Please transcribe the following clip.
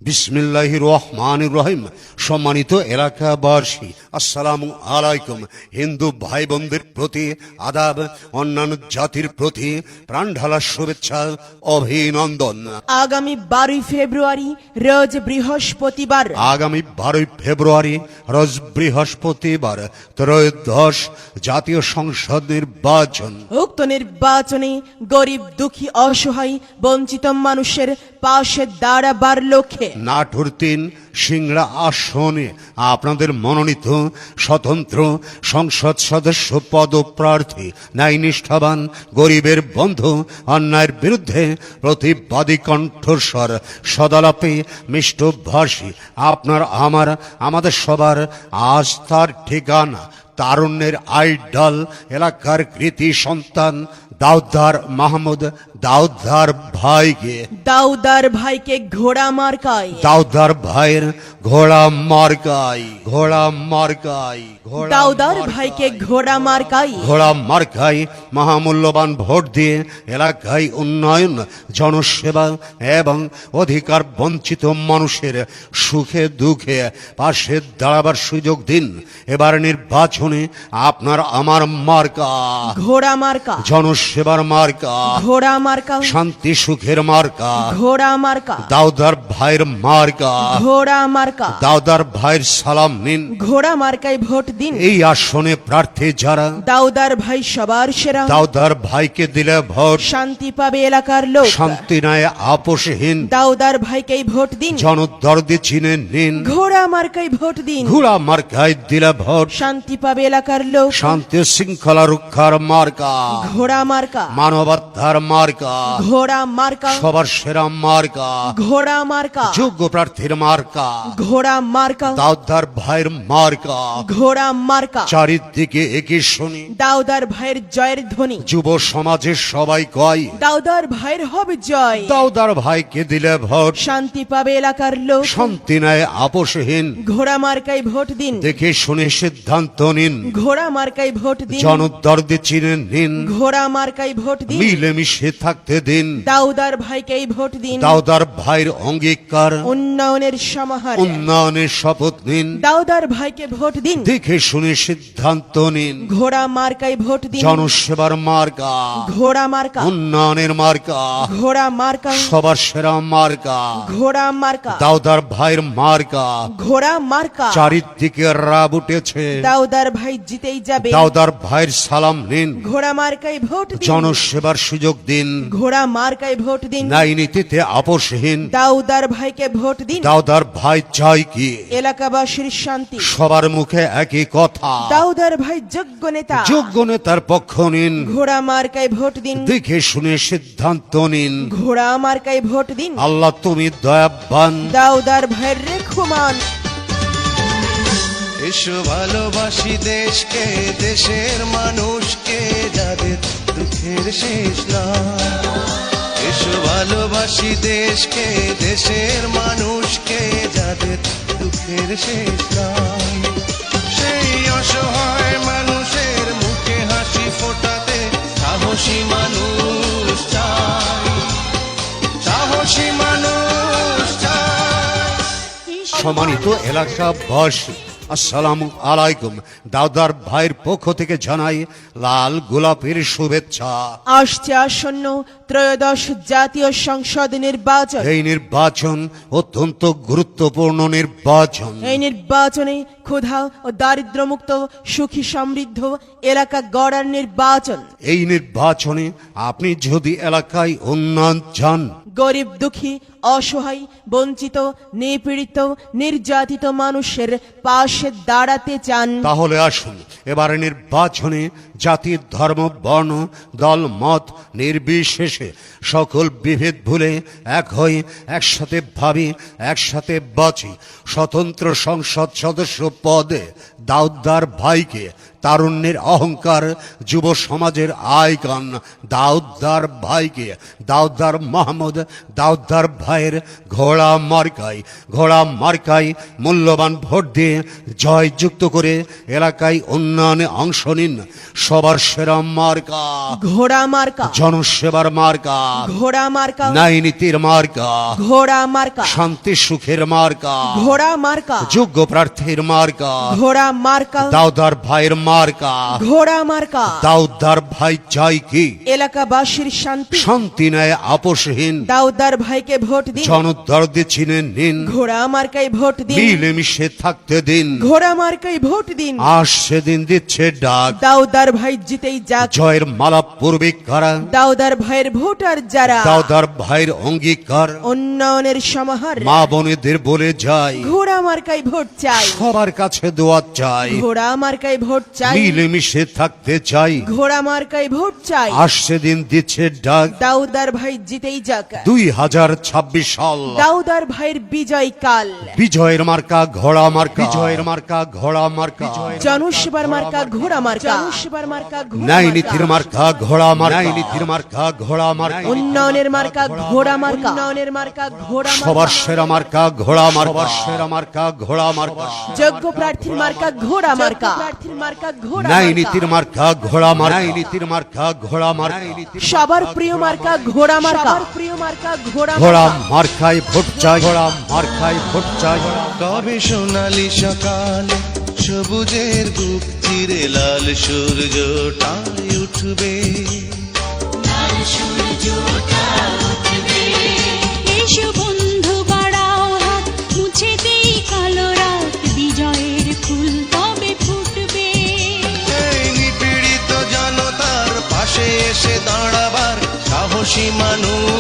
বিসমিল্লাহির রহমানির রহিম। সম্মানিত এলাকাবাসী, আসসালামু আলাইকুম। হিন্দু ভাই বোনদের প্রতি আদাব, অন্যান্য জাতির প্রতি প্রাণঢালা শুভেচ্ছা, অভিনন্দন। আগামী 12 ফেব্রুয়ারি রোজ বৃহস্পতিবার রোজ বৃহস্পতিবার ত্রয়োদশ জাতীয় সংসদ নির্বাচন। উক্ত নির্বাচনে গরিব, দুঃখী, অসহায়, বঞ্চিত মানুষের পাশে দাঁড়াবার লক্ষ্যে নাটোর 3 সিংড়া আসনে আপনাদের মনোনীত স্বতন্ত্র সংসদ সদস্য পদপ্রার্থী, ন্যায়নিষ্ঠাবান, গরিবের বন্ধু, অন্যায়ের বিরুদ্ধে প্রতিবাদী কণ্ঠস্বর, সদালাপে মিষ্টভাষী, আপনার আমাদের সবার আস্থার ঠিকানা, তারুণ্যের আইডল, এলাকার কৃতি সন্তান দাউদার মাহমুদ দাউদার ভাইকে ঘোড়া মার্কায় দাউদার ভাইয়ের ঘোড়া মার্কাই ঘোড়া মার্কাই মহামূল্যবান ভোট দিয়ে এলাকায় উন্নয়ন, জনসেবা এবং অধিকার বঞ্চিত মানুষের সুখে দুঃখে পাশে দাঁড়াবার সুযোগ দিন। এবার নির্বাচনে আপনার আমার মার্কা ঘোড়া মার্কা, জনসেবার মার্কা ঘোড়া মার্কা, শান্তি সুখের মার্কা ঘোড়া মার্কা, দাউদার ভাইয়ের মার্কা ঘোড়া মার্কা। দাউদার ভাইয়ের সালাম নিন, ঘোড়া মার্কায় ভোট দিন। এই আসনে প্রার্থী যারা, দাউদার ভাই সবার সেরা। দাউদার ভাইকে দিলে ভোট শান্তি পাবে এলাকার লোক। শান্তি নয় আপোষহীন। দাউদার ভাইকেই ভোট দিন। জনদরদি চিনে নিন, ঘোড়া মার্কায় ভোট দিন। ঘোড়া মার্কায় দিলে ভোট শান্তি পাবে এলাকার লোক। শান্তি শৃঙ্খলা রক্ষার মার্কা ঘোড়া মার্কা, মানবতার মার্কা ঘোড়া মার্কা, সবার সেরা মার্কা ঘোড়া মার্কা, যোগ্য প্রার্থীর মার্কা ঘোড়া মার্কা, দাউদার ভাইয়ের মার্কা। ঘোড়া মার্কা। চারিদিকে একই শুনি, দাউদার ভাইয়ের জয়ের ধ্বনি। যুব সমাজের সবাই কয় দাউদার ভাইয়ের হবে জয়। দাউদার ভাইকে দিলে ভোট শান্তি পাবে এলাকার লোক। শান্তি নয় আপোষহীন। ঘোড়া মার্কায় ভোট দিন। দেখে শুনে সিদ্ধান্ত নিন, ঘোড়া মার্কায় ভোট দিন। জনদরদি চিনে নিন, ঘোড়া মার্কায় ভোট দিন। মিলেমিশে থাকতে দিন। দাউদার ভাইকেই ভোট দিন। দাউদার ভাইয়ের অঙ্গীকার, উন্নয়নের সমাহার। উন্নয়নের শপথ নিন। দাউদার ভাইকে ভোট দিন। দেখে শুনে সিদ্ধান্ত নিন, ঘোড়া মার্কায় ভোট দিন। জনসেবার মার্কা, ঘোড়া মার্কা, উন্নয়নের মার্কা, ঘোড়া মার্কা, সবার সেরা মার্কা ঘোড়া মার্কা, দাউদার ভাইয়ের মার্কা। ঘোড়া মার্কা। চারিদিকে রাব উঠেছে, দাউদার ভাই জিতেই যাবে। দাউদার ভাইয়ের সালাম নিন, ঘোড়া মার্কায় ভোট দিন। জনসেবার সুযোগ দিন, ঘোড়া মার্কায় ভোট দিন। ন্যায় নীতিতে আপোষহীন। দাউদার ভাইকে ভোট দিন। দাউদার ভাই চাই কি এলাকাবাসীর শান্তি। সবার মুখে একই কথা, দাউদার ভাই যোগ্য নেতা। যোগ্য নেতার পক্ষ নিন। ঘোড়া মার্কায় ভোট দিন। দেখে শুনে সিদ্ধান্ত নিন, ঘোড়া মার্কায় ভোট দিন। আল্লাহ তুমি দয়াবান। দাউদার ভাইয়ের রেখমান। এসো ভালোবাসি দেশকে, দেশের মানুষকে, যাদের দুঃখের শেষ নাই। এসো ভালোবাসি দেশকে, দেশের মানুষকে, যাদের দুঃখের শেষ নাই। সেই অসহায় মানুষের মুখে হাসি ফোটাতে সাহসী মানুষ চাই, সাহসী মানুষ চাই। সম্মানিত এলাকাবাসী, আসসালামু আলাইকুম। দাউদার ভাইয়ের পক্ষ থেকে জানাই লাল গোলাপের শুভেচ্ছা। আসছে আসন্ন ত্রয়োদশ জাতীয় সংসদ নির্বাচন। এই নির্বাচন অত্যন্ত গুরুত্বপূর্ণ নির্বাচন। এই নির্বাচনে ক্ষুধা ও দারিদ্র্যমুক্ত সুখী সমৃদ্ধ এলাকা গড়ার নির্বাচন। এই নির্বাচনে আপনি যদি এলাকায় উন্নয়ন চান, গরিব, দুঃখী, অসহায়, বঞ্চিত, নিপীড়িত, নির্যাতিত মানুষের পাশে দাঁড়াতে চান, তাহলে আসুন এবারে নির্বাচনে জাতি, ধর্ম, বর্ণ, দল, মত নির্বিশেষে সকল বিভেদ ভুলে এক হয়ে একসাথে ভাবি, একসাথে বাঁচি। স্বতন্ত্র সংসদ সদস্য পদে দাউদার ভাইকে, তারুণ্যের অহংকার, যুব সমাজের আইকন দাউদার ভাইকে, দাউদার মাহমুদ দাউদার ভাই ভাইয়ের ঘোড়া মার্কায় মূল্যবান ভোট দিয়ে জয়যুক্ত করে এলাকায় উন্নয়নে অংশ নিন। সবার সেরা মার্কা ঘোড়া মার্কা, জনসেবার মার্কা, ঘোড়া মার্কা, ন্যায় নীতির মার্কা, ঘোড়া মার্কা, শান্তি সুখের মার্কা, ঘোড়া মার্কা, যোগ্য প্রার্থীর মার্কা, ঘোড়া মার্কা, দাউদার ভাইয়ের মার্কা। ঘোড়া মার্কা। দাউদার ভাই চাই কি এলাকাবাসীর শান্তি, শান্তি নেয় আপোষহীন, দাউদার ভাইকে ভোট দিন। জনদরদি চিনে নিন, ঘোড়া মার্কায় ভোট দিন। মিলেমিশে থাকতে দিন। ঘোড়া মার্কায় ভোট দিন। আজ সেদিন দিচ্ছে ডাক, দাউদার ভাই জিতেই যাক। জয়ের মালা পূর্বিক কারা, দাউদার ভাইয়ের ভোটার যারা, দাউদার ভাইয়ের অঙ্গীকার উন্নয়নের সমাহার। মা বোনেদের বলে যায়, ঘোড়া মার্কায় ভোট চাই। সবার কাছে দোয়া চাই, ঘোড়া মার্কায় ভোট চাই। মিলেমিশে থাকতে চাই। ঘোড়া মার্কায় ভোট চাই। আজ সেদিন দিচ্ছে ডাক, দাউদার ভাই জিতেই যাক। 2026 সাল। দাউদার ভাইয়ের বিজয় কাল। বিজয়ের মার্কা ঘোড়া মার্কা, বিজয়ের মার্কা ঘোড়া মার্কা, জনসেবার মার্কা ঘোড়া মার্কা, জনসেবার মার্কা ঘোড়া ন্যায় মার্কা। নীতির মার্কা ঘোড়া মার্কা, ন্যায় নীতির মার্কা ঘোড়া মার্কা, উন্নয়নের মার্কা ঘোড়া মার্কা, উন্নয়নের মার্কা ঘোড়া মার্কা। সবার সেরা মার্কা ঘোড়া মার্কা, সবার সেরা মার্কা ঘোড়া মার্কা, যোগ্য প্রার্থীর মার্কা ঘোড়া মার্কা, প্রার্থীর মার্কা ঘোড়া ন্যায় মার্কা। নীতির মার্কা ঘোড়া মার্কা, ন্যায় নীতির মার্কা ঘোড়া মার্কা, সবার প্রিয় মার্কা ঘোড়া মার্কা, সবার প্রিয় মার্কা ঘোড়া ঘোড়া মার্কা। মার্কায় ভোট চাই, ঘোড়া মার্কায় ভোট চাই। কবে সোনালি সকালে সবুজের বুক চিরে লাল সূর্যটাই উঠবে। এসো বন্ধু বাড়াও হাত, মুছে দেই কালো রাত, বিজয়ের ফুল তবে ফুটবে। এই নিপীড়িত জনতার পাশে এসে দাঁড়াবার সাহসী মানুষ